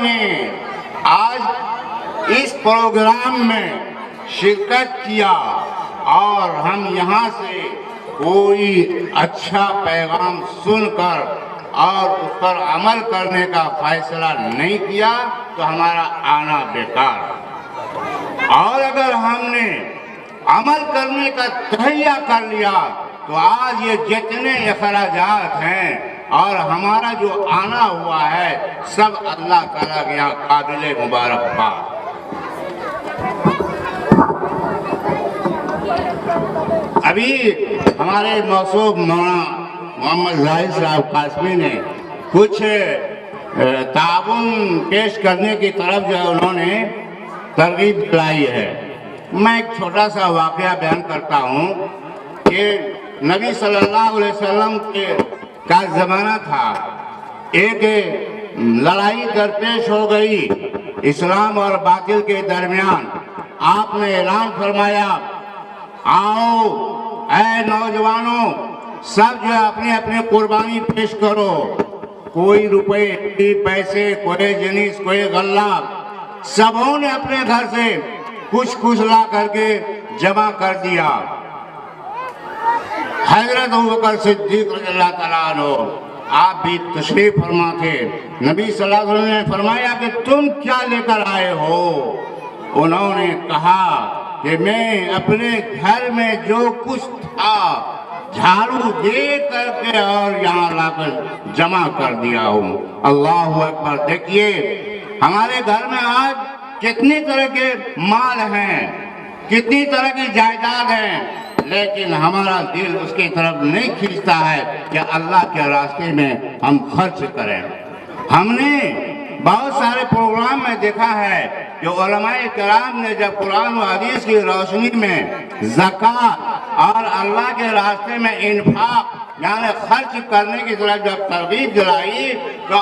نے آج اس پروگرام میں شرکت کیا اور ہم یہاں سے کوئی اچھا پیغام سن کر اور اس پر عمل کرنے کا فیصلہ نہیں کیا تو ہمارا آنا بیکار۔ اور اگر ہم نے عمل کرنے کا تہیہ کر لیا تو آج یہ جتنے اخراجات ہیں اور ہمارا جو آنا ہوا ہے سب اللہ تعالیٰ کے یہاں قابل مبارکباد۔ ابھی ہمارے موصوف مولانا محمد ظاہر صاحب قاسمی نے کچھ تعاون پیش کرنے کی طرف جو انہوں نے ترغیب دلائی ہے۔ میں ایک چھوٹا سا واقعہ بیان کرتا ہوں کہ نبی صلی اللہ علیہ وسلم کا زمانہ تھا، ایک لڑائی درپیش ہو گئی اسلام اور باطل کے درمیان۔ آپ نے اعلان فرمایا، آؤ اے نوجوانوں، سب جو اپنی اپنی قربانی پیش کرو، کوئی روپے کوئی پیسے کوئی جنیس کوئی غلہ، سبوں نے اپنے گھر سے کچھ لا کر کے جمع کر دیا۔ حضرت ابوبکر صدیق رضی اللہ تعالیٰ عنہ آپ بھی تشریف فرما تھے۔ نبی صلی اللہ علیہ وسلم نے فرمایا کہ تم کیا لے کر آئے ہو؟ انہوں نے کہا کہ میں اپنے گھر میں جو کچھ تھا جھاڑو دے کر کے اور یہاں لا کر جمع کر دیا ہوں۔ اللہ اکبر! دیکھیے ہمارے گھر میں آج کتنی طرح کے مال ہیں، کتنی طرح کی جائیداد ہیں، لیکن ہمارا دل اس کی طرف نہیں کھینچتا ہے کہ اللہ کے راستے میں ہم خرچ کریں۔ ہم نے بہت سارے پروگرام میں دیکھا ہے کہ علماء کرام نے جب قرآن و حدیث کی روشنی میں زکوٰۃ اور اللہ کے راستے میں انفاق یعنی خرچ کرنے کی طرف جب ترغیب دلائی تو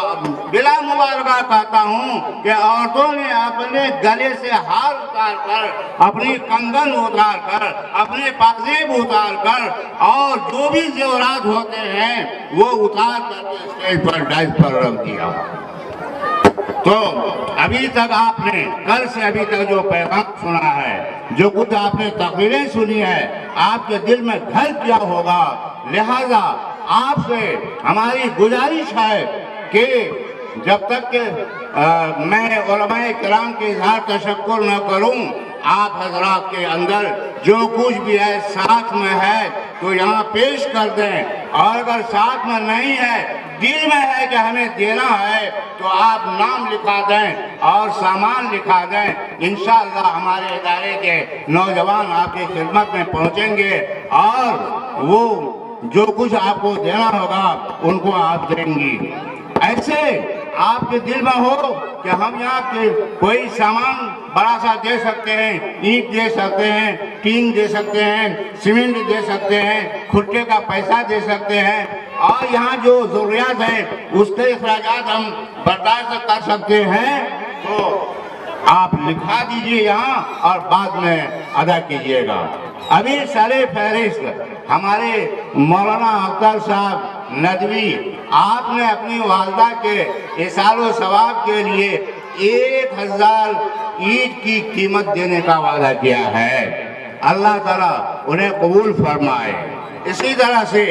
بلا مبالغہ کہتا ہوں کہ عورتوں نے اپنے گلے سے ہار اتار کر، اپنی کنگن اتار کر، اپنے پاکزیب اتار کر اور جو بھی زیورات ہوتے ہیں وہ اتار کر کے اسٹیج پر ڈائز پر رکھ دیا۔ تو ابھی تک آپ نے کل سے ابھی تک جو پیغام سنا ہے، جو کچھ آپ نے تقریریں سنی ہے، آپ کے دل میں گھر کیا ہوگا۔ لہذا آپ سے ہماری گزارش ہے کہ جب تک کہ میں علماء کرام کے اظہار تشکر نہ کروں، آپ حضرات کے اندر جو کچھ بھی ہے ساتھ میں ہے تو یہاں پیش کر دیں، اور اگر ساتھ میں نہیں ہے، دل میں ہے کہ ہمیں دینا ہے تو آپ نام لکھا دیں اور سامان لکھا دیں۔ انشاءاللہ ہمارے ادارے کے نوجوان آپ کی خدمت میں پہنچیں گے اور وہ جو کچھ آپ کو دینا ہوگا ان کو آپ دیں گی۔ ایسے آپ کے دل میں ہو کہ ہم یہاں کے کوئی سامان بڑا سا دے سکتے ہیں، اینٹ دے سکتے ہیں، ٹین دے سکتے ہیں، سیمنٹ دے سکتے ہیں، کھٹے کا پیسہ دے سکتے ہیں، اور یہاں جو ضروریات ہیں اس کے اخراجات ہم برداشت کر سکتے ہیں، تو آپ لکھا دیجئے یہاں اور بعد میں ادا کیجئے گا۔ ابھی سر فہرست ہمارے مولانا اختر صاحب ندوی، آپ نے اپنی والدہ کے ایصال و ثواب کے لیے 1000 اینٹ کی قیمت دینے کا وعدہ کیا ہے۔ اللہ تعالیٰ انہیں قبول فرمائے۔ اسی طرح سے